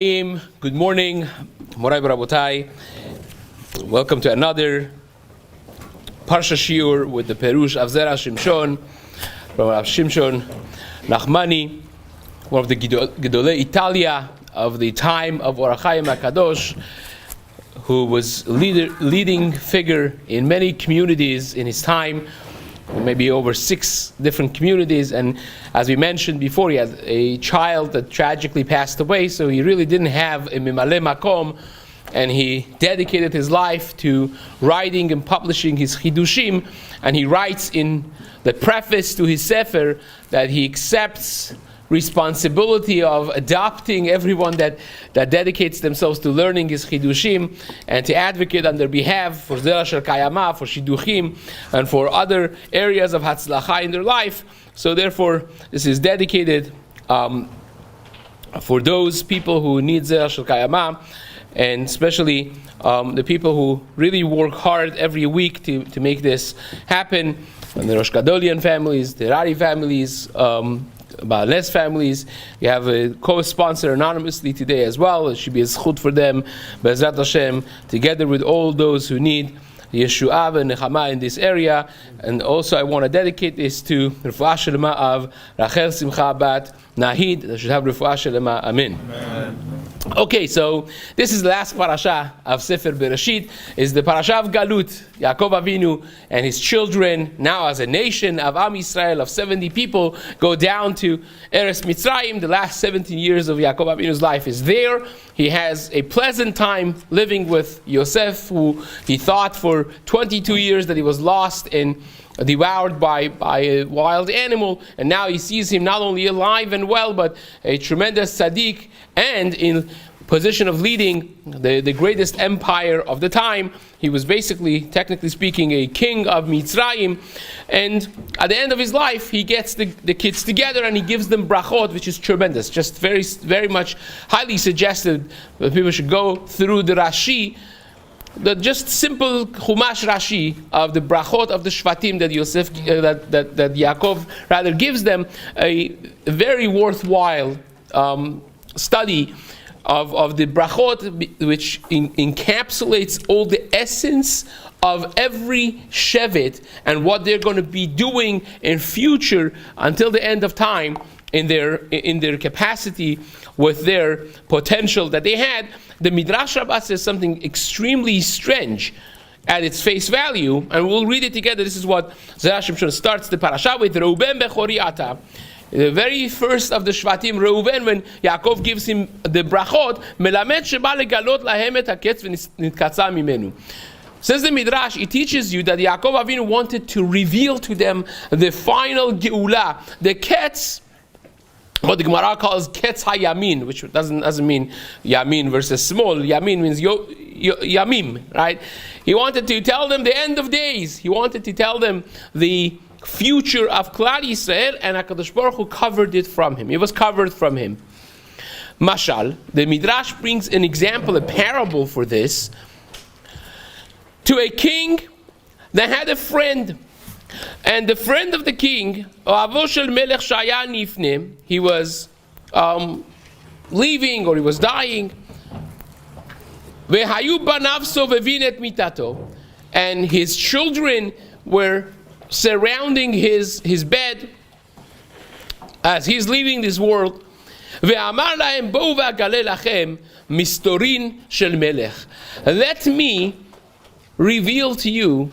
Good morning, Morai Barabotai. Welcome to another Parashat Shiur with the Perush of Zera Shimshon, Rabbi Shimshon Nachmani, one of the Gedolei Italia of the time of Rabbi Chaim Kanievski, who was leading figure in many communities in his time, maybe over 6 different communities. And as we mentioned before, he had a child that tragically passed away, so he really didn't have a mimale makom, and he dedicated his life to writing and publishing his chidushim. And he writes in the preface to his sefer that he accepts responsibility of adopting everyone that dedicates themselves to learning his chidushim and to advocate on their behalf for Zera Shimshon, for shiduchim, and for other areas of hatzlacha in their life. So therefore, this is dedicated for those people who need Zera Shimshon, and especially the people who really work hard every week to make this happen. And the Rosh Gadolian families, the Rari families, Baalnes families. We have a co-sponsor anonymously today as well. It should be a zchut for them, Be'ezrat Hashem, together with all those who need Yeshua and Nechama in this area. And also I want to dedicate this to Refuah Shelema of Rachel Simcha Bat Nahid. That should have Refuah Shelema. Amen. Amen. Okay, so this is the last parasha of Sefer Bereshit. Is the parasha of Galut, Yaakov Avinu and his children, now as a nation of Am Yisrael of 70 people, go down to Eretz Mitzrayim. The last 17 years of Yaakov Avinu's life is there. He has a pleasant time living with Yosef, who he thought for 22 years that he was lost and devoured by a wild animal, and now he sees him not only alive and well, but a tremendous tzaddik and in position of leading the greatest empire of the time. He was basically, technically speaking, a king of Mitzrayim, and at the end of his life, he gets the kids together and he gives them brachot, which is tremendous, just very, very much highly suggested that people should go through the Rashi, the just simple Chumash Rashi of the brachot of the Shvatim that Yosef, that Yaakov rather gives them, a very worthwhile study of the brachot, which encapsulates all the essence of every shevet and what they're going to be doing in future until the end of time in their capacity with their potential that they had. The Midrash Rabbah says something extremely strange at its face value, and we'll read it together. This is what Zera Shimshon starts the parasha with. Reuben bechori ata, the very first of the Shvatim, Reuven, when Yaakov gives him the brachot, melamed sheba legalot lahem et haketz v'nitkatza mimenu. Says the Midrash, it teaches you that Yaakov Avinu wanted to reveal to them the final geula, the ketz, what the Gemara calls ketz hayamin, which doesn't mean yamin versus small. Yamin means yamim, right? He wanted to tell them the end of days. He wanted to tell them the future of Klal Yisrael, and HaKadosh Baruch Hu covered it from him. It was covered from him. Mashal, the Midrash brings an example, a parable for this, to a king that had a friend. And the friend of the king, he was leaving, or he was dying. And his children were surrounding his bed as he's leaving this world. Let me reveal to you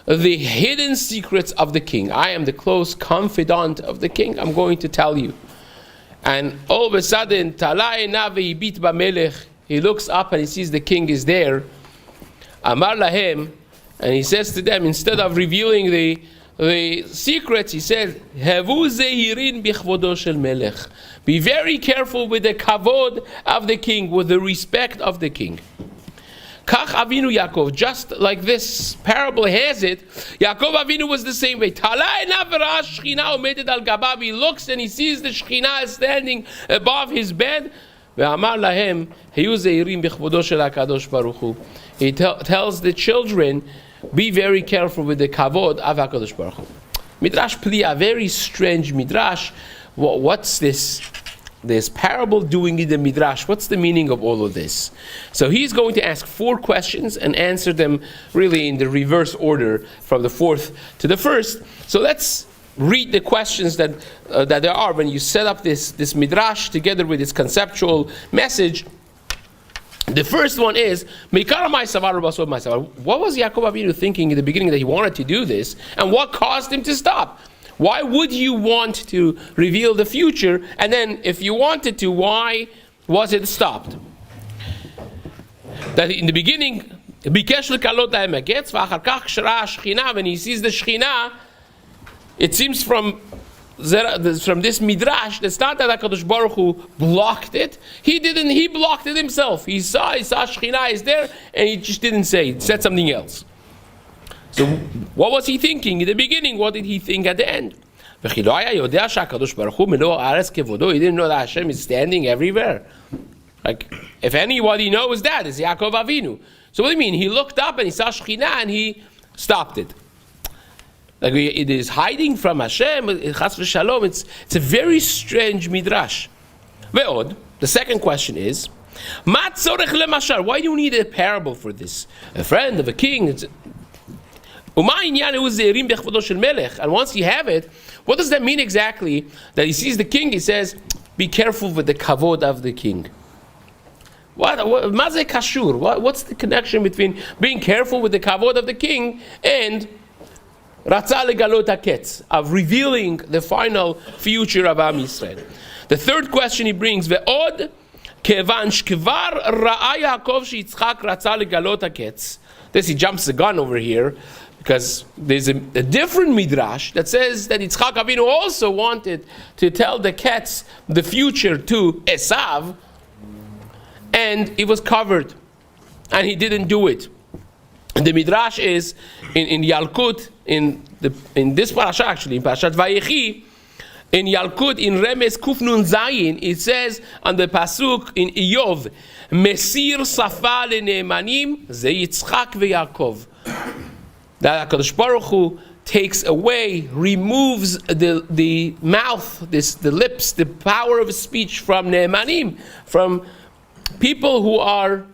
the hidden secrets of the king. I am the close confidant of the king. I'm going to tell you. And all of a sudden, he looks up and he sees the king is there. Amar lahem, and he says to them, instead of revealing the secrets, he says, Havu zehirin bichvodo shel melech. Be very careful with the kavod of the king, with the respect of the king. Kach Avinu Yaakov, just like this parable has it, Yaakov Avinu was the same way. He looks and he sees the Shekhinah standing above his bed. He tells the children, be very careful with the kavod of HaKadosh Baruch Hu. Midrash Pli, a very strange midrash. What's this? this parable doing in the Midrash? What's the meaning of all of this? So he's going to ask 4 questions and answer them really in the reverse order from the fourth to the first. So let's read the questions that there are when you set up this Midrash together with its conceptual message. The first one is, what was Yaakov Avinu thinking in the beginning that he wanted to do this, and what caused him to stop? Why would you want to reveal the future, and then if you wanted to, why was it stopped? That in the beginning, when he sees the Shekhinah, it seems from this Midrash, it's not that HaKadosh Baruch Hu blocked it. He blocked it himself. He saw Shekhinah is there, and he just didn't say it. He said something else. So what was he thinking in the beginning? What did he think at the end? He didn't know that Hashem is standing everywhere. Like, if anybody knows that, it's Yaakov Avinu. So what do you mean? He looked up and he saw Shekhinah and he stopped it. Like, it is hiding from Hashem. It's a very strange midrash. The second question is, why do you need a parable for this? A friend of a king. And once you have it, what does that mean exactly? That he sees the king, he says, be careful with the kavod of the king. What's the connection between being careful with the kavod of the king and Ratzah legalot haketz, of revealing the final future of Am Yisrael? The third question he brings, ve'od kevan shkvar ra'a Yaakov sheyitzchak ratzah legalot haketz. This, he jumps the gun over here, because there's a different midrash that says that Yitzchak Avinu also wanted to tell the Ketz the future to Esav, and it was covered, and he didn't do it. And the midrash is in Yalkut, in this Parashat actually, in Parashat Vayechi, in Yalkut, in Remes Kufnun Zayin, it says on the pasuk in Iyov, Mesir Safa leNe'emanim ze Yitzchak veYaakov. That HaKadosh Baruch Hu takes away, removes the mouth, the lips, the power of speech from Ne'emanim, from people who are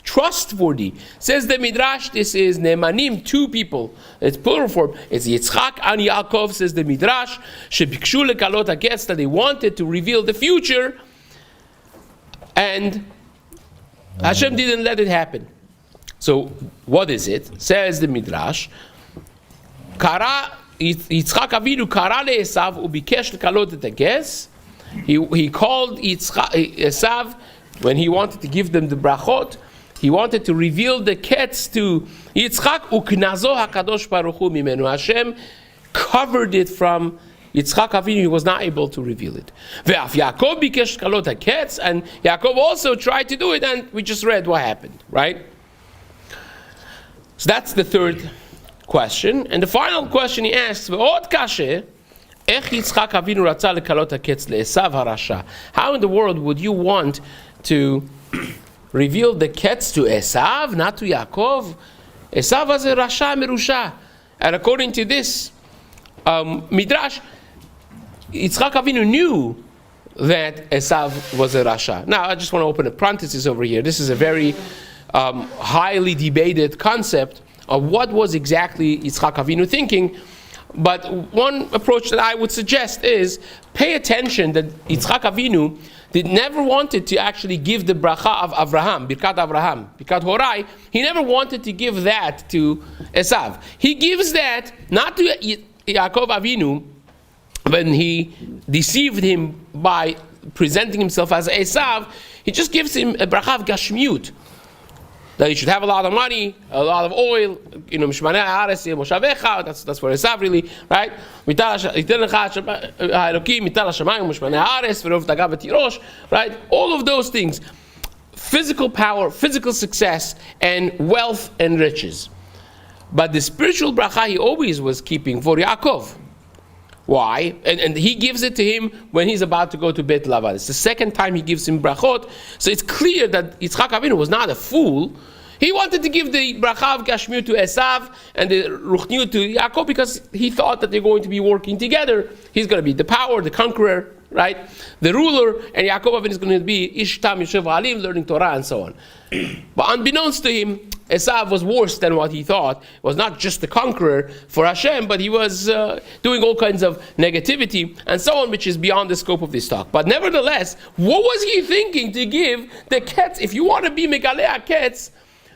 trustworthy. Says the Midrash, this is Ne'emanim, 2 people. It's plural form. It's Yitzchak and Yaakov, says the Midrash, shebikshu lekalot haketz, that they wanted to reveal the future, and Hashem didn't let it happen. So, what is it? Says the Midrash, Yitzchak Avinu kara le'Esav ubikesh lekalot et haketz. He called Esav when he wanted to give them the brachot. He wanted to reveal the ketz to Yitzchak, uknazo hakadosh baruch hu mimenu. Hashem covered it from Yitzchak Avinu. He was not able to reveal it. Ve'af Yaakov bikesh lekalot haketz, and Yaakov also tried to do it, and we just read what happened, right? So that's the third question. And the final question he asks, Ve'od kashe, ech Yitzchak Avinu ratzah lekalot haketz le'Esav harasha. How in the world would you want to reveal the ketz to Esav, not to Yaakov? Esav was a rasha merusha. And according to this midrash, Yitzchak Avinu knew that Esav was a rasha. Now, I just want to open a parenthesis over here. This is a very highly debated concept of what was exactly Yitzchak Avinu thinking. But one approach that I would suggest is pay attention that Yitzchak Avinu never wanted to actually give the bracha of Avraham, Birkat Avraham, Birkat Horai. He never wanted to give that to Esav. He gives that not to Yaakov Avinu when he deceived him by presenting himself as Esav. He just gives him a bracha of Gashmiut, that he should have a lot of money, a lot of oil, Mishmanei Haaretz Moshavecha, that's for Esav really, right? Right? All of those things. Physical power, physical success, and wealth and riches. But the spiritual bracha he always was keeping for Yaakov. Why? And he gives it to him when he's about to go to Beit Lavan. It's the second time he gives him brachot. So it's clear that Yitzchak Avinu was not a fool. He wanted to give the bracha of Gashmiut to Esav and the Ruchniut to Yaakov because he thought that they're going to be working together. He's going to be the power, the conqueror, right? The ruler, and Yaakov is going to be Ishtam Yeshev Alim, learning Torah and so on. But unbeknownst to him, Esav was worse than what he thought. It was not just the conqueror for Hashem, but he was doing all kinds of negativity and so on, which is beyond the scope of this talk. But nevertheless, what was he thinking to give the Ketz? If you want to be Megaleh Ketz,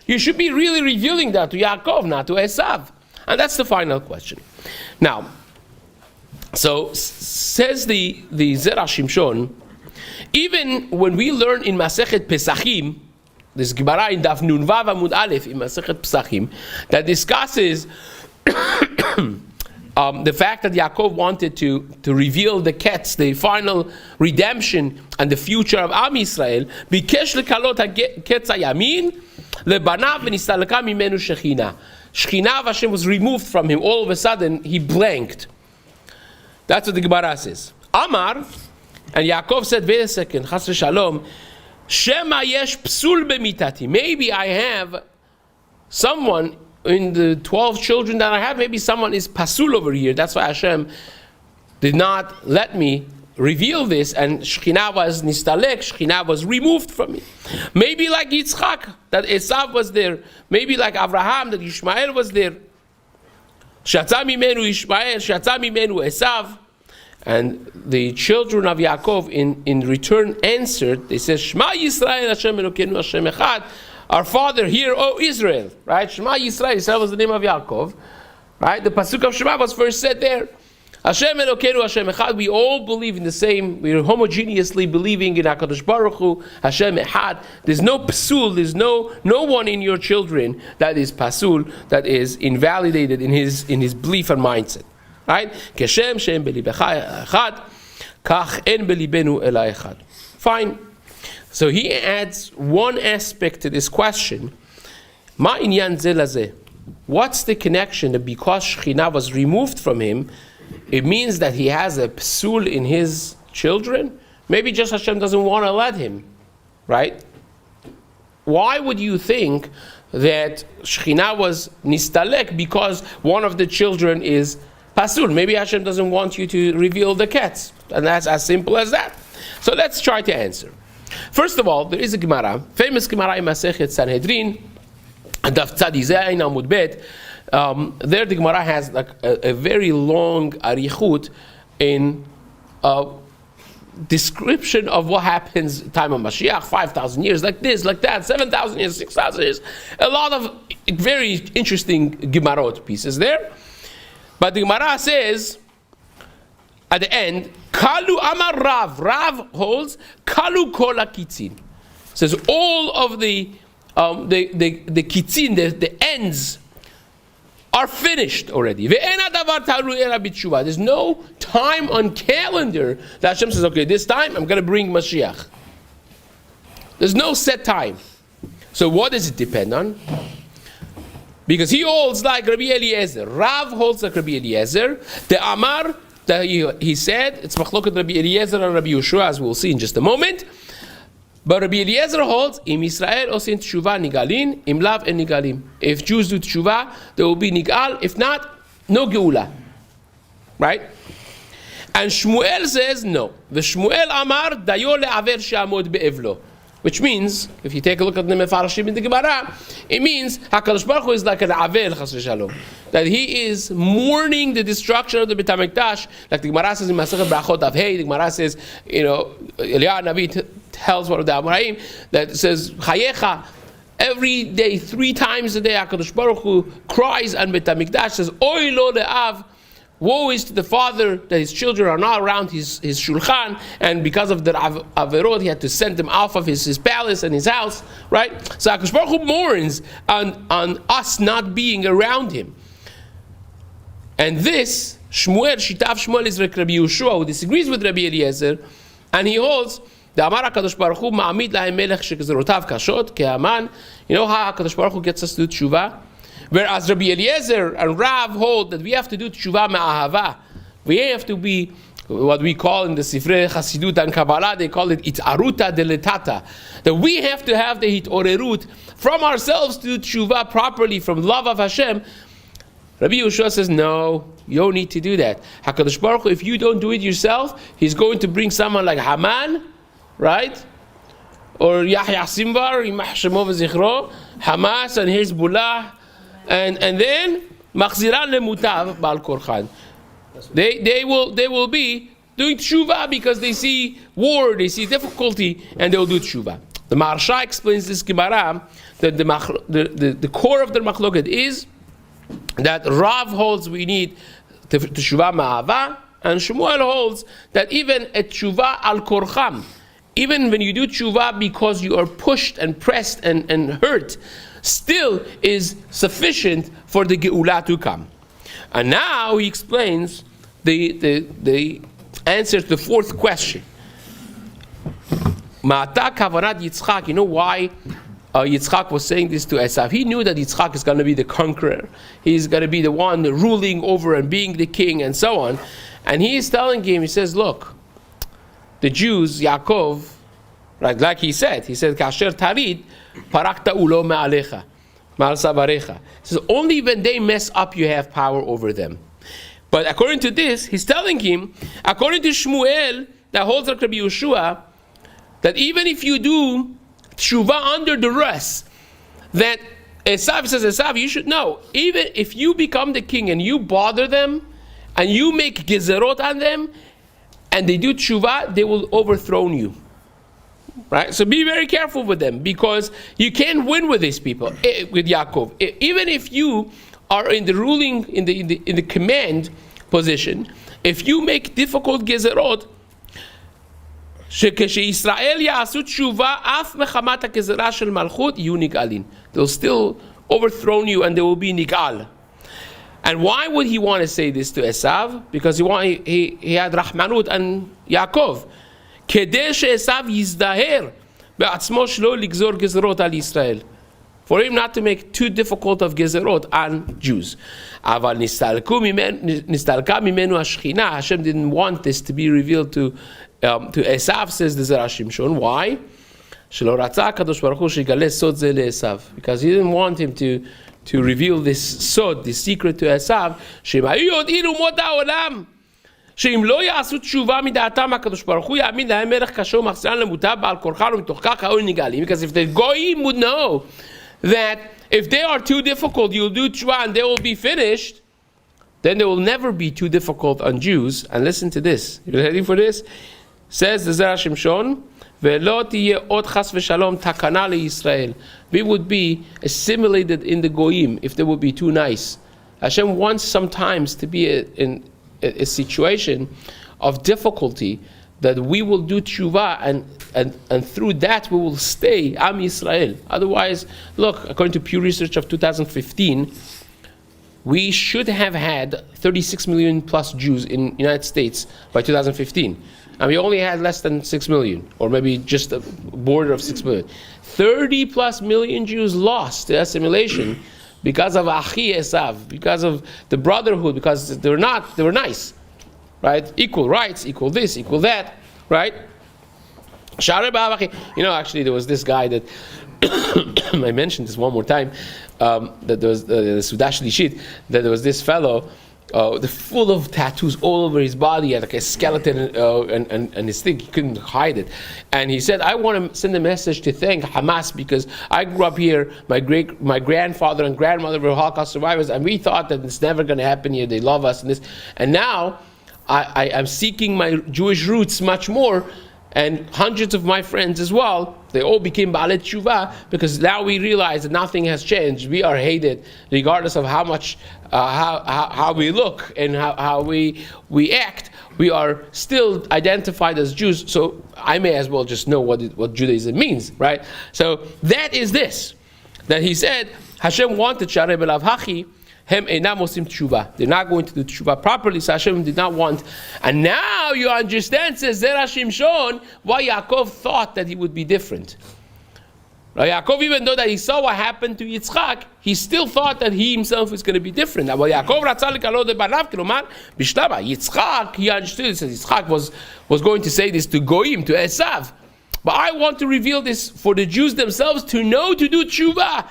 you should be really revealing that to Yaakov, not to Esav. And that's the final question. Now, so says the Zera Shimshon, even when we learn in Masechet Pesachim, this Gemara in Daf Nun Vav Amud Aleph in Masechet Pesachim, that discusses the fact that Yaakov wanted to reveal the Ketz, the final redemption and the future of Am Yisrael, Bikesh lekalot ha-Ketz hayamin, lebanav v'nistaleka mimenu shechina. Shechina of Hashem was removed from him. All of a sudden, he blanked. That's what the Gemara says. Amar, and Yaakov said, wait a second, chas v'shalom, Shema yesh psul b'mitati. Maybe I have someone in the 12 children that I have, maybe someone is pasul over here. That's why Hashem did not let me reveal this, and Shekhinah was nistalek, Shekhinah was removed from me. Maybe like Yitzchak, that Esav was there. Maybe like Abraham, that Ishmael was there. Shatza mimenu Ishmael, Shatza mimenu Esav. And the children of Yaakov in return answered, they said, Shema Yisrael Hashem Elokeinu Hashem Echad. Our father, hear, O Israel. Right? Shema Yisrael, Yisrael was the name of Yaakov. Right? The pasuk of Shema was first said there. Hashem Elokeinu Hashem Echad. We all believe in the same, we're homogeneously believing in HaKadosh Baruch Hu, Hashem Echad. There's no psul, there's no one in your children that is pasul, that is invalidated in his belief and mindset. Right? Keshem shem belibecha echad, kach en belibenu ela echad. Fine. So he adds one aspect to this question. Ma inyan ze lazeh. What's the connection that because Shekhinah was removed from him, it means that he has a psul in his children? Maybe just Hashem doesn't want to let him. Right? Why would you think that Shekhinah was nistalek because one of the children is pasul? Maybe Hashem doesn't want you to reveal the Ketz. And that's as simple as that. So let's try to answer. First of all, there is a Gemara, famous Gemara in Masechet Sanhedrin, Daf Tzadi Zayin Amud Bet. There the Gemara has like a very long arichut in description of what happens time of Mashiach, 5,000 years, like this, like that, 7,000 years, 6,000 years. A lot of very interesting Gemarot pieces there. But the Gemara says at the end, Kalu Amar Rav. Rav holds Kalu Kol HaKitzin. Says all of the kitzin, the ends are finished already. There's no time on calendar that Hashem says, okay, this time I'm going to bring Mashiach. There's no set time. So what does it depend on? Because he holds like Rabbi Eliezer. Rav holds like Rabbi Eliezer. The Amar, that he said, it's machloket Rabbi Eliezer and Rabbi Yehoshua, as we'll see in just a moment. But Rabbi Eliezer holds, Im Yisrael osin tshuva nigalin, im lav en nigalim. If Jews do tshuva, there will be nigal. If not, no geula. Right? And Shmuel says no. The Shmuel Amar dayo le'aver she'amod be'evlo. Which means, if you take a look at the Mefarshim in the Gemara, it means HaKadosh Baruch Hu is like an avel, chas v'shalom, that he is mourning the destruction of the Beit HaMikdash, like the Gemara says in Masechet Brachot Av Hey. The Gemara says, Eliyahu Navi tells one of the Amoraim that says, Chayecha, every day, 3 times a day, HaKadosh Baruch Hu cries on Beit HaMikdash, says, Oy lo le'av, woe is to the father that his children are not around his shulchan, and because of the averot, he had to send them off of his palace and his house, right? So HaKadosh Baruch Hu mourns on us not being around him. And this, Shitaf Shmuel is like Rabbi Yehoshua, who disagrees with Rabbi Eliezer, and he holds, the Amar HaKadosh Baruch Hu ma'amid lahem melech shegzerotav kashot ke'aman. You know how HaKadosh Baruch Hu gets us to do tshuva? Whereas Rabbi Eliezer and Rav hold that we have to do tshuva ma'ahava. We have to be what we call in the Sifrei Chasidut and Kabbalah, they call it It'aruta deletata. That we have to have the Hit'orerut from ourselves to do tshuva properly from love of Hashem. Rabbi Yehoshua says, no, you don't need to do that. HaKadosh Baruch Hu, if you don't do it yourself, He's going to bring someone like Haman, right? Or Yahya Simbar, Yimach Shemo v'zichro, Hamas and Hezbollah, and then Machziran lemutav bal korchan. They will be doing tshuva because they see war, they see difficulty, and they'll do tshuva. The Maharsha explains this Gemara that the core of the machloket is that Rav holds we need tshuva ma'ava, and Shmuel holds that even a tshuva al korcham, even when you do tshuva because you are pushed and pressed and hurt, still is sufficient for the geula to come. And now he explains the answer to the fourth question. Ma'ata kavanat Yitzchak. You know why Yitzchak was saying this to Esav? He knew that Yitzchak is going to be the conqueror. He's going to be the one ruling over and being the king and so on. And he is telling him, he says, look, the Jews, Yaakov, right, like he said, Kasher tarid, parakta ulo me'alecha, ma'al savarecha. He says, only when they mess up, you have power over them. But according to this, he's telling him, according to Shmuel, that holds like Rabbi Yehoshua, that even if you do tshuva under duress, that Esav says, Esav, you should know, even if you become the king and you bother them, and you make gezerot on them, and they do tshuva, they will overthrow you. Right? So be very careful with them, because you can't win with these people, with Yaakov. Even if you are in the ruling, in the command position, if you make difficult gezerot, they'll still overthrow you and they will be nigal. And why would he want to say this to Esav? Because he had Rahmanut and Yaakov. For him not to make too difficult of gezerot on Jews. Hashem didn't want this to be revealed to Esav, says the Zera Shimshon. Why? Because he didn't want him to reveal this sod, this secret to Esav. שאם לא יעשו תשובה מדעתם הקדוש ברוך הוא יעמיד להם מלך קשה ומחסן למוטב בעל כורחם ומתוך כך היו נגאלים. Because if the goyim would know that if they are too difficult, you'll do tshuva and they will be finished, then they will never be too difficult on Jews. And listen to this. You ready for this? Says the Zera Shimshon, ולא תהיה עוד חס ושלום תקנה לישראל. We would be assimilated in the goyim if they would be too nice. Hashem wants sometimes to be in a situation of difficulty that we will do tshuva and through that we will stay Am Yisrael. Otherwise, look, according to Pew Research of 2015, we should have had 36 million plus Jews in the United States by 2015. And we only had less than 6 million, or maybe just a border of 6 million. 30 plus million Jews lost to assimilation because of Achi Esav, because of the brotherhood, because they were nice, right? Equal rights, equal this, equal that, right? You know, actually there was this guy that, I mentioned this one more time, that there was the Sudash Lishit, that there was this fellow, full of tattoos all over his body, he had like a skeleton and his thing, he couldn't hide it. And he said, I want to send a message to thank Hamas because I grew up here, my grandfather and grandmother were Holocaust survivors, and we thought that it's never going to happen here, they love us and this. And now I'm seeking my Jewish roots much more, and hundreds of my friends as well, they all became Baalei Tshuva because now we realize that nothing has changed. We are hated regardless of how much, how we look and how we act. We are still identified as Jews, so I may as well just know what Judaism means, right? So that is this, that he said, Hashem wanted Sharei Belav Hachi, Hem einam osim tshuva. They're not going to do tshuva properly, so Hashem did not want. And now you understand, says Zera Shimshon, why Yaakov thought that he would be different. Yaakov, even though that he saw what happened to Yitzchak, he still thought that he himself was going to be different. Now, Yitzchak, he understood, he says Yitzchak was going to say this to Goyim, to Esav. But I want to reveal this for the Jews themselves to know to do tshuva.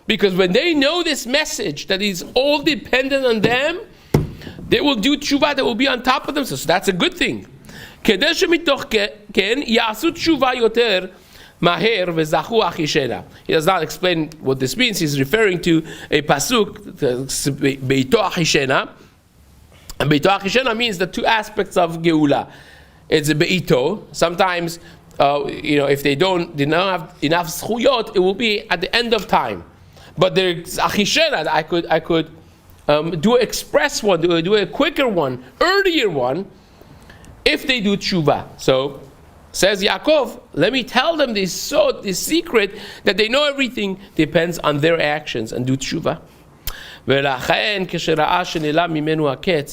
Because when they know this message, that is all dependent on them, they will do tshuva, they will be on top of them. So that's a good thing. He does not explain what this means. He's referring to a pasuk, Beito Achishena. And Beito Achishena means the two aspects of Geula. It's a Beito. Sometimes, if they don't have enough zchuyot, it will be at the end of time. But there's Achishena. I could do an express one, do a quicker one, earlier one, if they do tshuva. So, says Yaakov, let me tell them this secret that they know everything depends on their actions and do tshuva.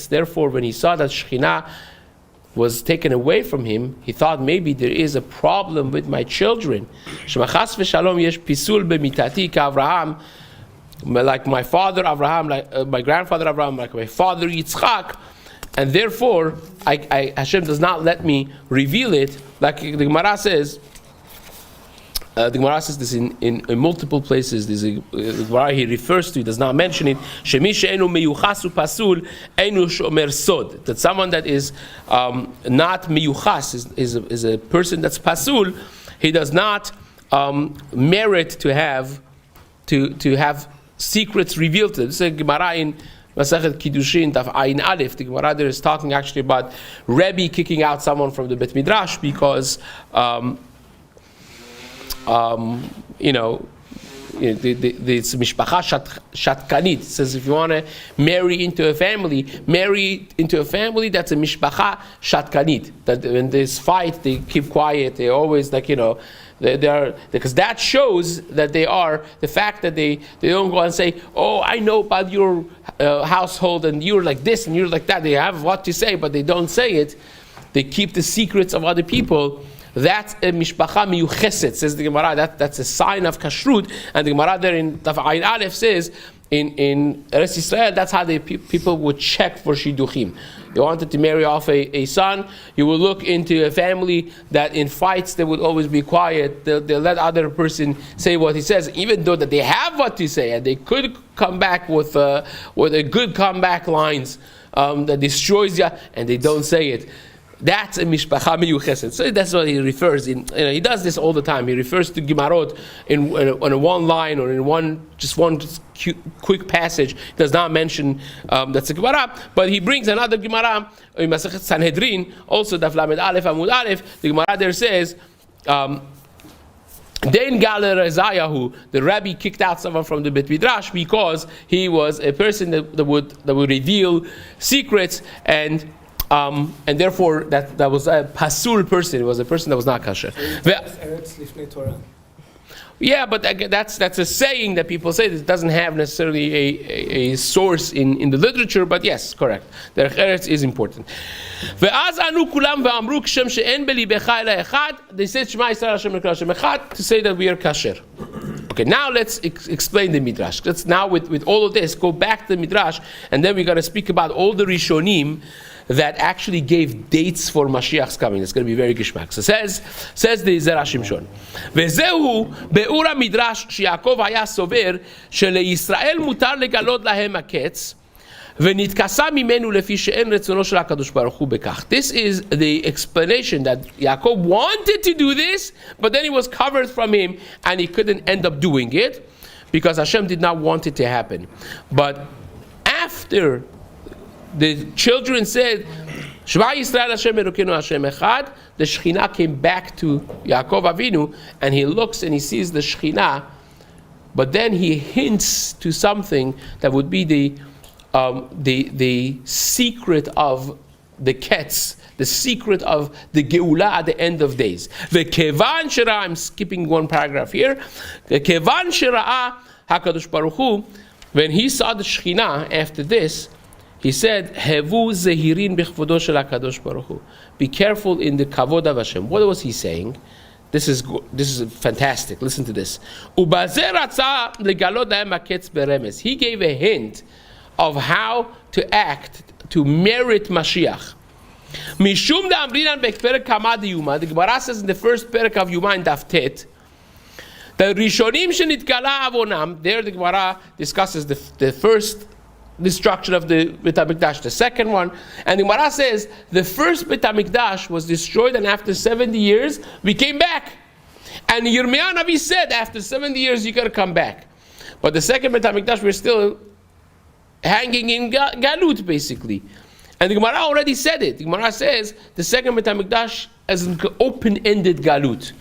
Therefore, when he saw that Shekhinah was taken away from him, he thought maybe there is a problem with my children. Like my father Abraham, like my grandfather Abraham, like my father Yitzchak. And therefore, Hashem does not let me reveal it. Like the Gemara says, this in multiple places. The Gemara he refers to, he does not mention it. That someone that is not meyuchas, is a person that's pasul, he does not merit to have secrets revealed to him. This is a Gemara in Masechet Kiddushin, Daf Ayin Aleph. The Gemara there is talking actually about Rebbe kicking out someone from the Bet Midrash because, it's mishpacha shatkanit. It says if you want to marry into a family that's a mishpacha shatkanit. That when there's fight, they keep quiet. They always they are, because that shows that they are, the fact that they don't go and say, oh, I know about your household and you're like this and you're like that. They have what to say, but they don't say it. They keep the secrets of other people. That's a mishpacha miyucheset, says the Gemara. That's a sign of kashrut. And the Gemara there in Daf Ayin Aleph says, in Eretz Yisrael, that's how people would check for shidduchim. You wanted to marry off a son, you will look into a family that in fights they would always be quiet. They'll let other person say what he says, even though that they have what to say, and they could come back with a good comeback lines that destroys you, and they don't say it. That's a mishpacha miyucheset. So that's what he refers in. He does this all the time. He refers to Gemarot on a one line or in one quick passage. He does not mention that's a Gemara, but he brings another Gemara in Masechet Sanhedrin, also Daf Lamed Aleph Amud Aleph. The Gemara there says, Dein Galer Rezayahu, the Rabbi kicked out someone from the Bet Midrash because he was a person that would reveal secrets and therefore that was a pasul person. It was a person that was not kosher. Yeah, but that's a saying that people say. It doesn't have necessarily a source in the literature, but yes, correct. Derech Eretz is important. They said Shema Yisrael Hashem Echad to say that we are kasher. Okay, now let's explain the Midrash. Let's now with all of this go back to the Midrash, and then we're going to speak about all the Rishonim that actually gave dates for Mashiach's coming. It's going to be very gishmak. So says the Zera Shimshon. Vezehu be'ura midrash sheYaakov haya sover sheleYisrael mutar legalot lahem haketz v'nitkasa mimenu lefi she'en retzono shel HaKadosh Baruch Hu bekach. This is the explanation that Yaakov wanted to do this, but then it was covered from him, and he couldn't end up doing it because Hashem did not want it to happen. But after the children said, Shema Yisrael Hashem Elokeinu Hashem Echad, the Shekhinah came back to Yaakov Avinu, and he looks and he sees the Shekhinah, but then he hints to something that would be the secret of the Ketz, the secret of the Geula at the end of days. The Kevan Shera, I'm skipping one paragraph here. The Kevan Shera HaKadosh Baruch Hu, when he saw the Shekhinah after this, he said, Hevu zehirin b'chvodo shel HaKadosh Baruch Hu. Be careful in the kavod of Hashem. What was he saying? This is fantastic. Listen to this. He gave a hint of how to act to merit Mashiach. The Gemara says in the first perek of Yuma in Daf Tet, the Rishonim shenitgala avonam. There the Gemara discusses the first destruction of the Beit HaMikdash, the second one, and the Gemara says the first Beit HaMikdash was destroyed, and after 70 years we came back. And Yirmiyah Navi said, after 70 years you gotta come back. But the second Beit HaMikdash, we're still hanging in Galut, basically. And the Gemara already said it. The Gemara says the second Beit HaMikdash is an open-ended Galut.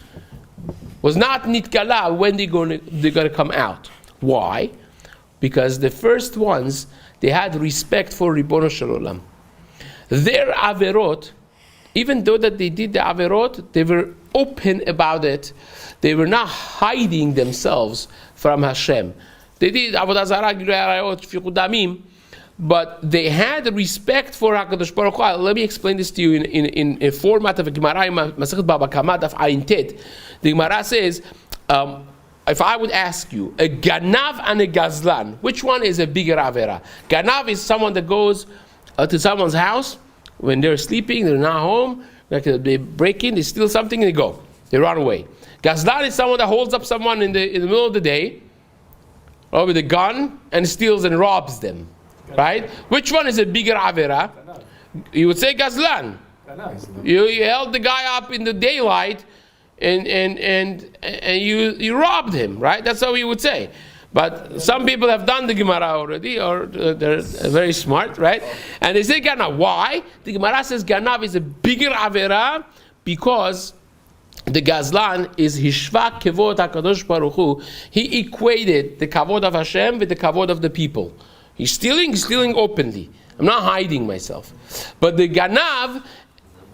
Was not Nitkala when they're gonna come out. Why? Because the first ones, they had respect for Ribono Shel Olam. Their Averot, even though that they did the Averot, they were open about it. They were not hiding themselves from Hashem. They did Avodah Zarah, Gilui Arayot, Shfichut Damim, but they had respect for HaKadosh Baruch Hu. Let me explain this to you in a format of a Gemara in Masechet Baba Kama Daf Ayin Tet. The Gemara says, if I would ask you, a Ganav and a Gazlan, which one is a bigger Avera? Ganav is someone that goes to someone's house when they're sleeping, they're not home, like they break in, they steal something, and they go. They run away. Gazlan is someone that holds up someone in the middle of the day with a gun and steals and robs them. Right? Which one is a bigger Avera? You would say Gazlan. You held the guy up in the daylight and you robbed him, right? That's how we would say. But some people have done the Gemara already, or they're very smart, right? And they say Ganav. Why? The Gemara says Ganav is a bigger Avera because the Gazlan is Hishva Kevod HaKadosh Baruch Hu. He equated the Kavod of Hashem with the Kavod of the people. He's stealing openly. I'm not hiding myself. But the Ganav,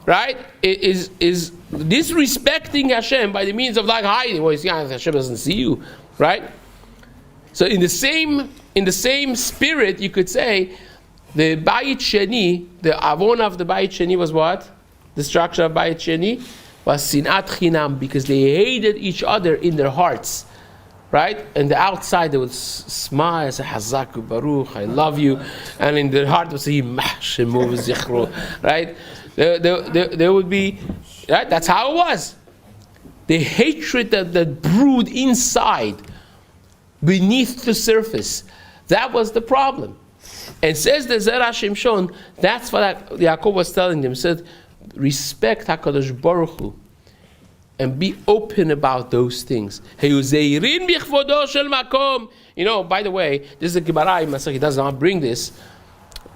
right, is disrespecting Hashem by the means of like hiding. Well, Hashem doesn't see you, right? So in the same spirit, you could say the Bayit Sheni, the Avon of the Bayit Sheni was what? The structure of Bayit Sheni was Sinat Chinam, because they hated each other in their hearts. Right? And the outside they would smile, say Hazaku Baruch, I love you, and in their heart they would say Shemu Zichro. Right? There would be, right? That's how it was. The hatred that brewed inside, beneath the surface, that was the problem. And says the Zera Shimshon, that's what Yaakov was telling them. He said, respect HaKadosh Baruch Hu, and be open about those things. You know, by the way, this is a Gemara, he does not bring this,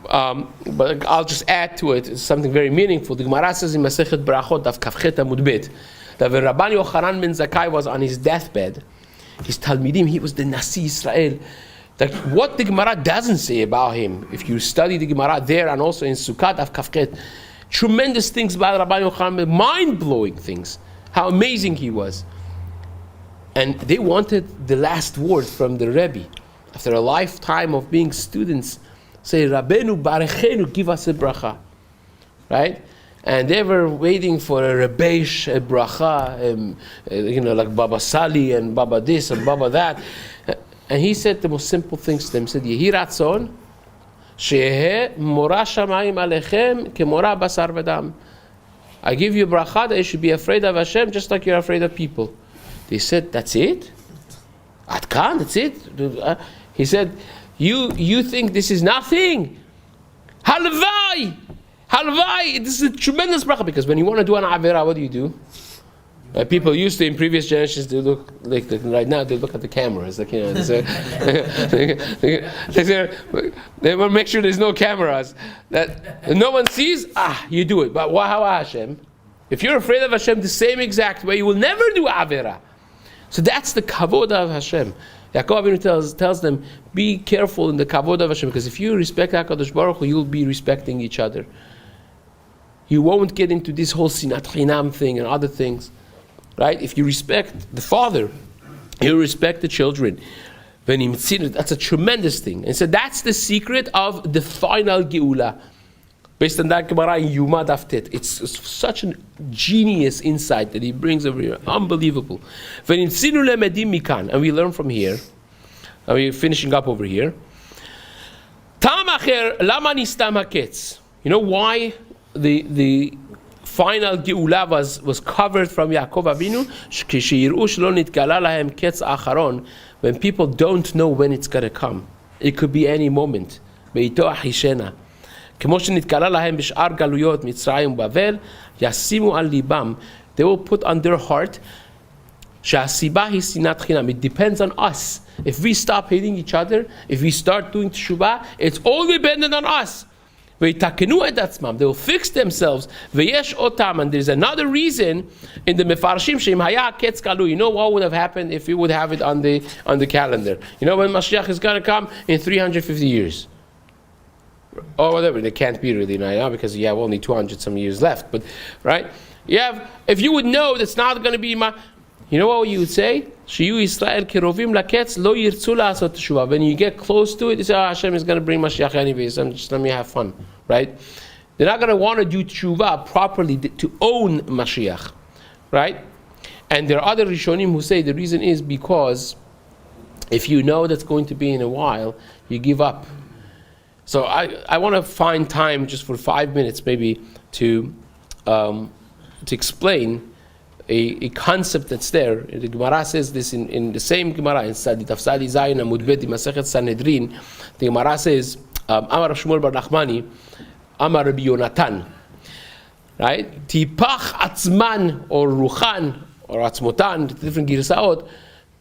but I'll just add to it. It's something very meaningful. The Gemara says in Masechet Brachot, Daf Kafchet Amud Bet, that when Rabban Yochanan ben Zakkai was on his deathbed, his Talmidim, he was the Nasi Yisrael. That what the Gemara doesn't say about him, if you study the Gemara there and also in Sukkot Daf Kafchet, tremendous things about Rabban Yochanan, mind-blowing things. How amazing he was. And they wanted the last word from the Rebbe. After a lifetime of being students, say, Rabbeinu Barechenu, give us a bracha. Right? And they were waiting for a Rebbesh, a bracha, like Baba Sali and Baba this and Baba that. And he said the most simple things to them. He said, Yehi Ratzon, Shehe Mora Shamayim Alechem, Kemora Basar Vedam. I give you bracha that you should be afraid of Hashem just like you're afraid of people. They said, that's it? Atkan, that's it? He said, you think this is nothing? Halvai! Halvai! This is a tremendous bracha, because when you want to do an avera, what do? People used to, in previous generations, they look like right now, they look at the cameras. Like, they want to make sure there's no cameras, that no one sees. You do it. But how Hashem? If you're afraid of Hashem the same exact way, you will never do avera. So that's the kavod of Hashem. Yaakov Avinu tells them, be careful in the kavod of Hashem, because if you respect HaKadosh Baruch Hu, you'll be respecting each other. You won't get into this whole sinat chinam thing and other things. Right? If you respect the father, you respect the children. That's a tremendous thing. And so that's the secret of the final geula. Based on that Gemara in Yuma Daf Tet. It's such a genius insight that he brings over here. Unbelievable. And we learn from here. And we're finishing up over here. You know why the final Geula was covered from Yaakov Avinu? When people don't know when it's going to come. It could be any moment. They will put on their heart. It depends on us. If we stop hating each other, if we start doing teshuvah, it's all dependent on us. They will fix themselves. And there's another reason in the Mefarshim. You know what would have happened if we would have it on the calendar? You know when Mashiach is going to come? In 350 years. Or whatever. It can't be really now because you have only 200 some years left. But right? If you would know that's not going to be you know what you would say? When you get close to it, you say, Hashem is going to bring Mashiach anyways, just let me have fun. Right? They're not going to want to do teshuvah properly to own Mashiach. Right? And there are other Rishonim who say the reason is because if you know that's going to be in a while, you give up. So I want to find time just for 5 minutes maybe to explain a concept that's there. The Gemara says this in the same Gemara in Sadi Tafsadi Zayin Amud Bet Masechet Sanhedrin. The Gemara says, Amar Shmuel Bar Nachmani, Amar Rabbi Yonatan. Right? Tipach Atzman or Ruchan or Atzmotan, different Girsaot.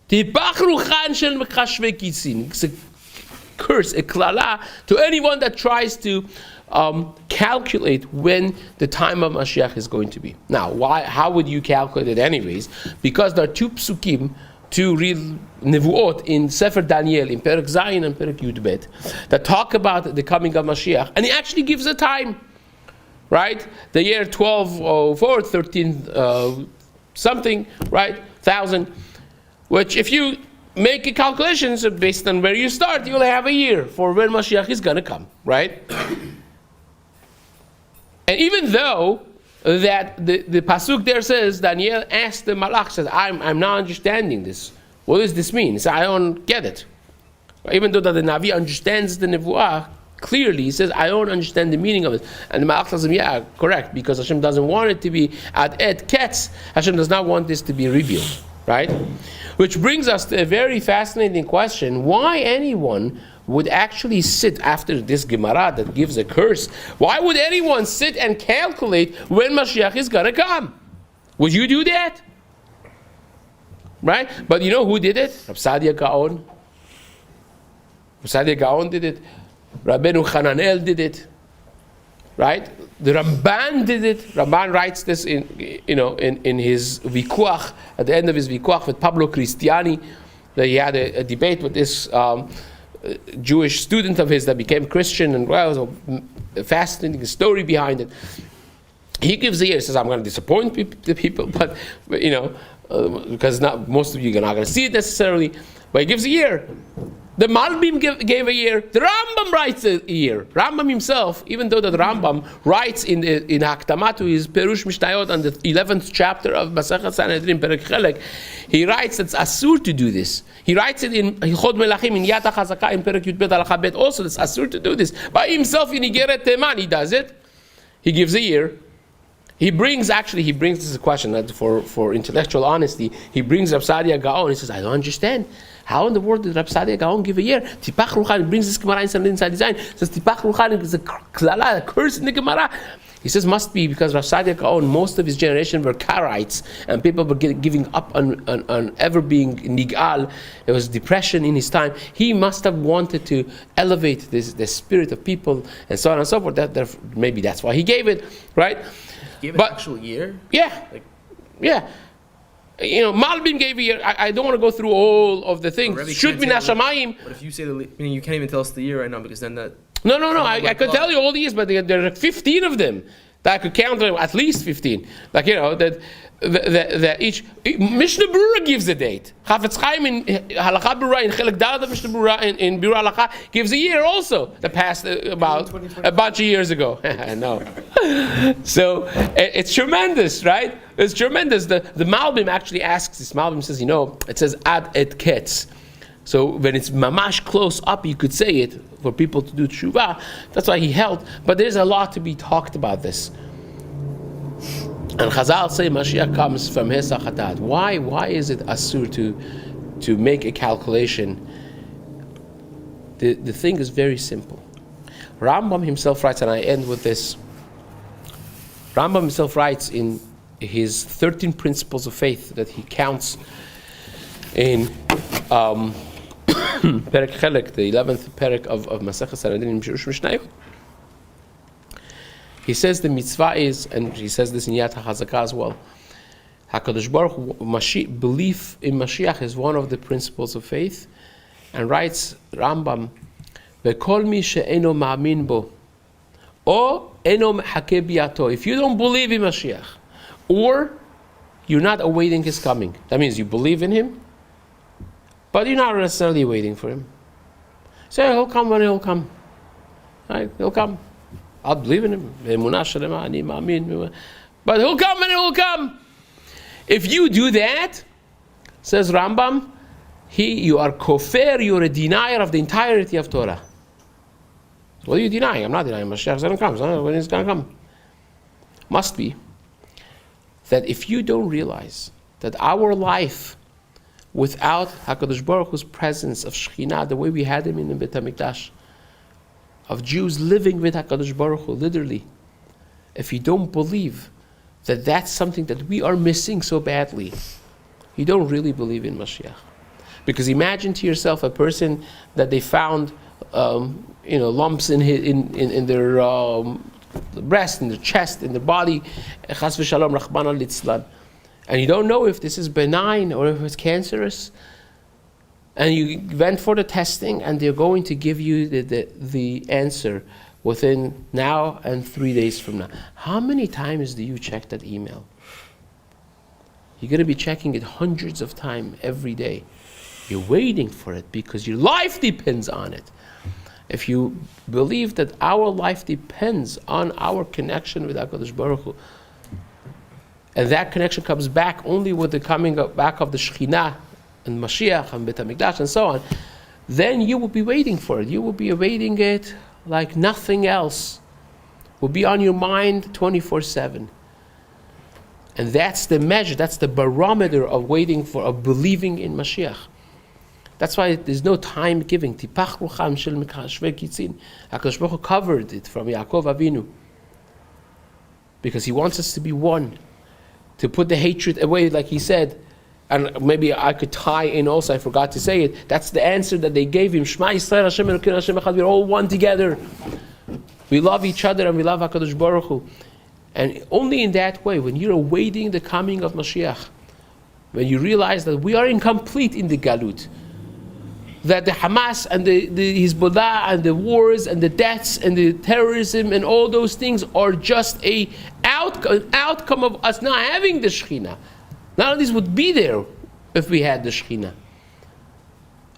Tipach Ruchan Shel Mechashve Kisin. It's a curse, a klala to anyone that tries to calculate when the time of Mashiach is going to be. Now, how would you calculate it anyways? Because there are two psukim, two real nevuot in Sefer Daniel, in Perek Zayin and Perek Yud Bet, that talk about the coming of Mashiach, and he actually gives a time, right? The year 1204, 13 something, right? 1000, which if you make a calculation based on where you start, you'll have a year for when Mashiach is going to come, right? And even though that the pasuk there says, Daniel asked the malach, says, I'm not understanding this. What does this mean? He said, I don't get it. Even though that the Navi understands the Nevuah, clearly he says, I don't understand the meaning of it. And the malach tells him, yeah, correct, because Hashem doesn't want it to be at et ketz. Hashem does not want this to be revealed, right? Which brings us to a very fascinating question. Why anyone would actually sit after this Gemara that gives a curse? Why would anyone sit and calculate when Mashiach is going to come? Would you do that? Right? But you know who did it? Rab Sadia Gaon. Rab Sadia Gaon did it. Rabbeinu Hananel did it. Right? The Ramban did it. Ramban writes this in his Vikuach, at the end of his Vikuach with Pablo Cristiani, that he had a debate with this Jewish student of his that became Christian, and well, it was a fascinating story behind it. He gives a year, says, I'm going to disappoint the people, but because most of you are not going to see it necessarily, but he gives a year. The Malbim gave a year. The Rambam writes a year. Rambam himself, even though the Rambam writes in Hakdama to his Perush Mishnayot on the 11th chapter of Masechet Sanhedrin Perek Chelek, he writes it's asur to do this. He writes it in Hilchot Melachim in Yad HaChazaka in Perek Yud Bet Halacha Bet also. It's asur to do this. By himself in Igeret Teman, he does it. He gives a year. He brings this is a question that for intellectual honesty. He brings Rab Sadia Gaon. He says, I don't understand. How in the world did Rab Sadia Gaon give a year? Tipach Ruchan brings this Gemara inside design. Says Tipach Ruchan is a klala, a curse in the Gemara. He says must be because Rab Sadia Gaon, most of his generation were Karaites, and people were giving up on ever being nigal. There was depression in his time. He must have wanted to elevate the spirit of people and so on and so forth. Maybe that's why he gave it, right? He gave an actual year? Yeah. Yeah. Malbim gave a year. I don't want to go through all of the things. Should be Nashamayim. But if you say you can't even tell us the year right now because then that. No. I could tell you all these, but there are 15 of them. that I could count on at least 15. Like, that each Mishnah Berurah gives a date. Chafetz Chaim in Halakha Berurah in Chelek Daled of Mishnah Berurah in Berurah Halakha gives a year also that passed about a bunch of years ago. I know. So it's tremendous, right? It's tremendous. The Malbim actually asks this. Malbim says, it says ad et ketz. So when it's mamash close up, you could say it for people to do tshuva. That's why he held. But there's a lot to be talked about this. And Chazal say Mashiach comes from Hesach Hadat. Why is it asur to make a calculation? The thing is very simple. Rambam himself writes, and I end with this. Rambam himself writes in his 13 principles of faith that he counts in Perek Chelek, the 11th Perek of Maseches Sanhedrin Pirush Mishnayot. He says the mitzvah is, and he says this in Yad HaChazakah as well, HaKadosh Baruch Hu, belief in Mashiach is one of the principles of faith, and writes Rambam, V'kol mi she'eno ma'amin bo, o eno mehakeh bi'ato. If you don't believe in Mashiach, or you're not awaiting his coming, that means you believe in him, but you're not necessarily waiting for him. Say, he'll come when he'll come. Right? He'll come. I'll believe in him. But he'll come when he'll come. If you do that, says Rambam, you are kofir, you're a denier of the entirety of Torah. What are you denying? I'm not denying Mashiach. When he's going to come? Must be that if you don't realize that our life without HaKadosh Baruch Hu's presence of Shekhinah, the way we had him in the Beit HaMikdash, of Jews living with HaKadosh Baruch Hu, literally, if you don't believe that that's something that we are missing so badly, you don't really believe in Mashiach. Because imagine to yourself a person that they found, lumps in their breast, in their chest, in their body, chas v'shalom, rachmana litzlan, and you don't know if this is benign or if it's cancerous. And you went for the testing, and they're going to give you the answer within now and 3 days from now. How many times do you check that email? You're going to be checking it hundreds of times every day. You're waiting for it because your life depends on it. If you believe that our life depends on our connection with HaKadosh Baruch Hu, and that connection comes back only with the coming back of the Shekhinah, and Mashiach and Beit HaMikdash and so on, then you will be waiting for it. You will be awaiting it like nothing else. Will be on your mind 24/7. And that's the measure, that's the barometer of believing in Mashiach. That's why there's no time giving. Tipach rucham shel mikashver kitzin. HaKadosh Baruch Hu covered it from Yaakov Avinu. Because he wants us to be one. To put the hatred away, like he said. And maybe I could tie in also, I forgot to say it. That's the answer that they gave him. Shema Yisrael Hashem Elokeinu Hashem Echad. We're all one together. We love each other and we love HaKadosh Baruch Hu. And only in that way, when you're awaiting the coming of Mashiach, when you realize that we are incomplete in the Galut, that the Hamas and the Hezbollah and the wars and the deaths and the terrorism and all those things are just an outcome of us not having the Shekhinah. None of these would be there if we had the Shekhinah.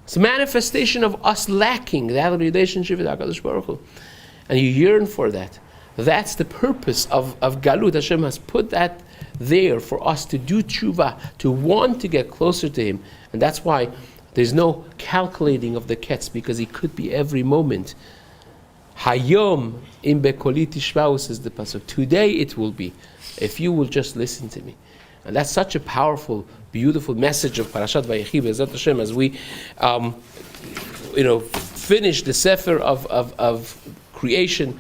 It's a manifestation of us lacking that relationship with HaKadosh Baruch Hu. And you yearn for that. That's the purpose of Galut. Hashem has put that there for us to do tshuva, to want to get closer to Him. And that's why there's no calculating of the ketz, because it could be every moment. Hayom im bekoli tishma'u, says the pasuk. Today it will be, if you will just listen to me. And that's such a powerful, beautiful message of Parashat Vayechi, B'ezrat Hashem, as we, finish the sefer of creation,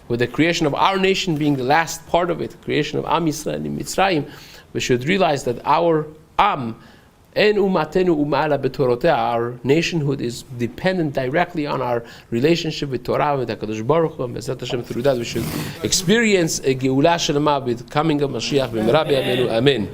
with the creation of our nation being the last part of it, the creation of Am Yisrael in Mitzrayim. We should realize that our Am, En umatenu umala betoroteh, our nationhood is dependent directly on our relationship with Torah, with HaKadosh Baruch Hu, and B'ezrat Hashem, through that we should experience a Geula Shelema with coming of Mashiach, B'merabi Amenu, Amen.